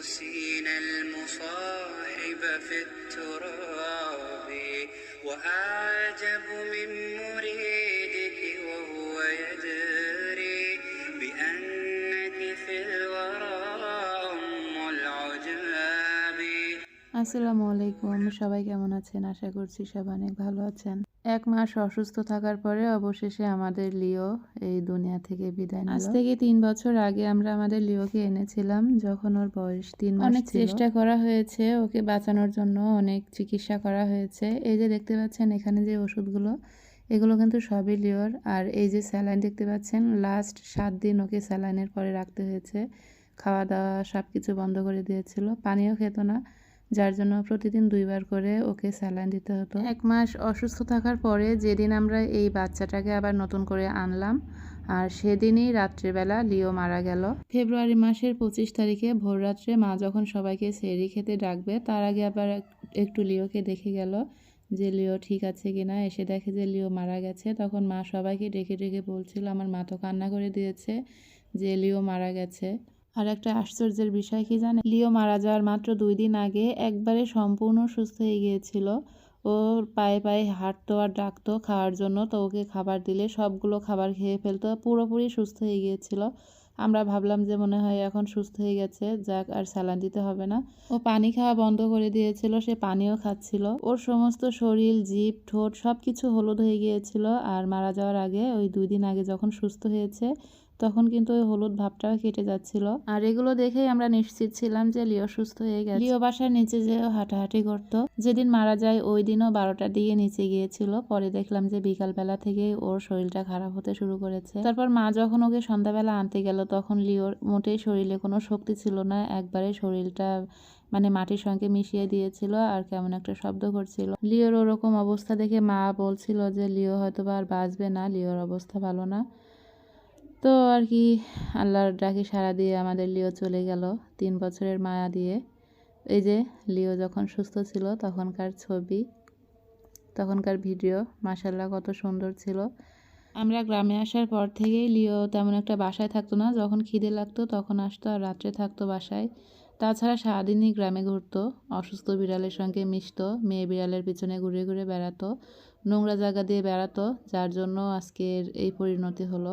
يوصينا المصاحب في التراب وأعجب من مريدك وهو يدري بأنك في الورى أم العجاب। আসসালামু আলাইকুম, সবাই কেমন আছেন? আশা করছি সবাই অনেক ভালো আছেন। ১ মাস অসুস্থ থাকার পরে অবশেষে আমাদের লিও এই দুনিয়া থেকে বিদায় নিল। আজ থেকে ৩ বছর আগে আমরা আমাদের লিওকে এনেছিলাম, যখন ওর বয়স ৩ মাস ছিল। অনেক চেষ্টা করা হয়েছে ওকে বাঁচানোর জন্য, অনেক চিকিৎসা করা হয়েছে। এই যে দেখতে পাচ্ছেন এখানে যে ওষুধগুলো, এগুলো কিন্তু সবই লিওর। আর এই যে স্যালাইন দেখতে পাচ্ছেন, লাস্ট ৭ দিন ওকে স্যালাইনের পরে রাখতে হয়েছে। খাওয়া দাওয়া সব কিছু বন্ধ করে দিয়েছিল, পানিও খেত না, যার জন্য প্রতিদিন ২ বার করে ওকে স্যালাইন দিতে হতো। ১ মাস অসুস্থ থাকার পরে যেদিন আমরা এই বাচ্চাটাকে আবার নতুন করে আনলাম, আর সেদিনই রাত্রেবেলা লিও মারা গেল। ফেব্রুয়ারি মাসের ২৫ তারিখে ভোররাত্রে মা যখন সবাইকে সেহরি খেতে ডাকবে, তার আগে আবার একটু লিওকে দেখে গেল যে লিও ঠিক আছে কিনা। এসে দেখে যে লিও মারা গেছে। তখন মা সবাইকে ডেকে ডেকে বলছিল, আমার মা তো কান্না করে দিয়েছে যে লিও মারা গেছে। আর একটা আশ্চর্যের বিষয় কি জানেন, লিও মারা যাওয়ার মাত্র ২ দিন আগে একবারে সম্পূর্ণ সুস্থ হয়ে গিয়েছিল। ওর পায়ে পায়ে হাঁটতো আর ডাকতো খাওয়ার জন্য, তো ওকে খাবার দিলে সবগুলো খাবার খেয়ে ফেলতো, পুরোপুরি সুস্থ হয়ে গিয়েছিল। আমরা ভাবলাম যে মনে হয় এখন সুস্থ হয়ে গেছে, যাক আর স্যালাইন দিতে হবে না। ও পানি খাওয়া বন্ধ করে দিয়েছিল, সে পানিও খাচ্ছিল। ওর সমস্ত শরীর, জিভ, ঠোঁট সব কিছু হলুদ হয়ে গিয়েছিল। আর মারা যাওয়ার আগে, ওই ২ দিন আগে যখন সুস্থ হয়েছে, তখন কিন্তু ওই হলুদ ভাবটাও কেটে যাচ্ছিল। আর এগুলো দেখেই আমরা নিশ্চিত ছিলাম যে লিও সুস্থ হয়ে গেছে। লিও বাসার নিচে যেও হাঁটাহাঁটি করতো। যেদিন মারা যায় ওই দিনও ১২টার দিকে নিচে গিয়েছিল। পরে দেখলাম যে বিকালবেলা থেকে ওর শরীরটা খারাপ হতে শুরু করেছে। তারপর মা যখন ওকে সন্ধ্যাবেলা আনতে গেল, তখন লিওর মোটেই শরীরে কোনো শক্তি ছিল না, একবারে শরীরটা মানে মাটির সঙ্গে মিশিয়ে দিয়েছিল আর কেমন একটা শব্দ করছিল। লিওর ওরকম অবস্থা দেখে মা বলছিল যে লিও হয়তো আর বাঁচবে না, লিওর অবস্থা ভালো না। তো আর কি, আল্লাহর ডাকে সাড়া দিয়ে আমাদের লিও চলে গেল ৩ বছরের মায়া দিয়ে। এই যে লিও যখন সুস্থ ছিল তখনকার ছবি, তখনকার ভিডিও, মাশাআল্লাহ কত সুন্দর ছিল। আমরা গ্রামে আসার পর থেকেই লিও তেমন একটা বাসায় থাকতো না, যখন খিদে লাগতো তখন আসতো আর রাত্রে থাকতো বাসায়। তাছাড়া সারাদিনই গ্রামে ঘুরতো, অসুস্থ বিড়ালের সঙ্গে মিশতো, মেয়ে বিড়ালের পিছনে ঘুরে ঘুরে বেড়াতো, নোংরা জায়গা দিয়ে বেড়াতো, যার জন্য আজকের এই পরিণতি হলো।